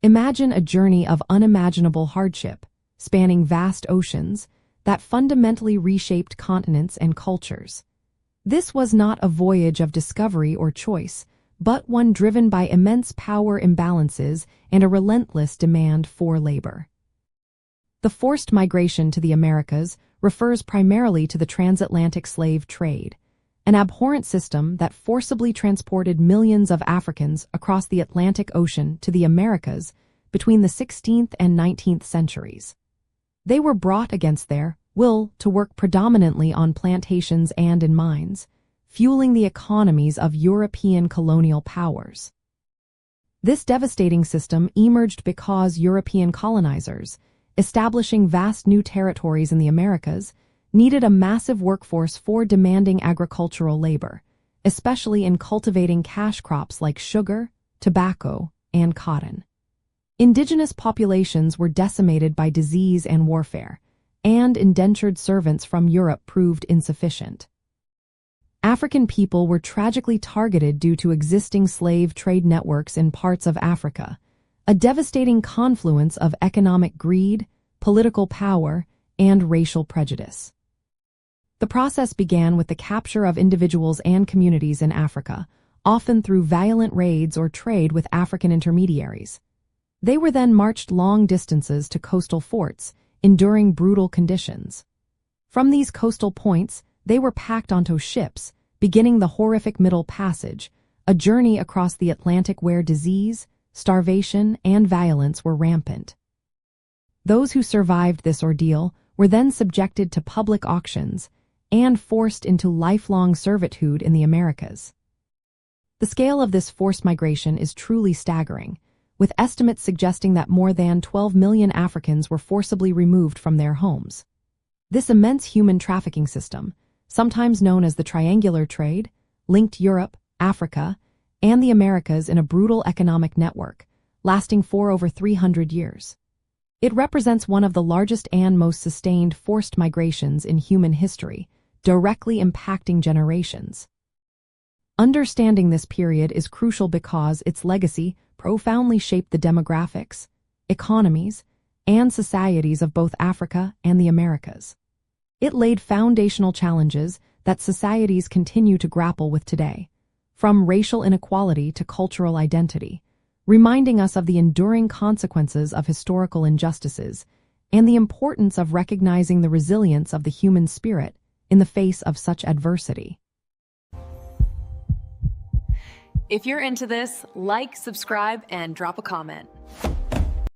Imagine a journey of unimaginable hardship, spanning vast oceans, that fundamentally reshaped continents and cultures. This was not a voyage of discovery or choice, but one driven by immense power imbalances and a relentless demand for labor. The forced migration to the Americas refers primarily to the transatlantic slave trade, an abhorrent system that forcibly transported millions of Africans across the Atlantic Ocean to the Americas between the 16th and 19th centuries. They were brought against their will to work predominantly on plantations and in mines, fueling the economies of European colonial powers. This devastating system emerged because European colonizers, establishing vast new territories in the Americas, needed a massive workforce for demanding agricultural labor, especially in cultivating cash crops like sugar, tobacco, and cotton. Indigenous populations were decimated by disease and warfare, and indentured servants from Europe proved insufficient. African people were tragically targeted due to existing slave trade networks in parts of Africa, a devastating confluence of economic greed, political power, and racial prejudice. The process began with the capture of individuals and communities in Africa, often through violent raids or trade with African intermediaries. They were then marched long distances to coastal forts, enduring brutal conditions. From these coastal points, they were packed onto ships, beginning the horrific Middle Passage, a journey across the Atlantic where disease, starvation, and violence were rampant. Those who survived this ordeal were then subjected to public auctions and forced into lifelong servitude in the Americas. The scale of this forced migration is truly staggering, with estimates suggesting that more than 12 million Africans were forcibly removed from their homes. This immense human trafficking system, sometimes known as the triangular trade, linked Europe, Africa, and the Americas in a brutal economic network, lasting for over 300 years. It represents one of the largest and most sustained forced migrations in human history, directly impacting generations. Understanding this period is crucial because its legacy profoundly shaped the demographics, economies, and societies of both Africa and the Americas. It laid foundational challenges that societies continue to grapple with today, from racial inequality to cultural identity, reminding us of the enduring consequences of historical injustices and the importance of recognizing the resilience of the human spirit in the face of such adversity. If you're into this, like, subscribe, and drop a comment.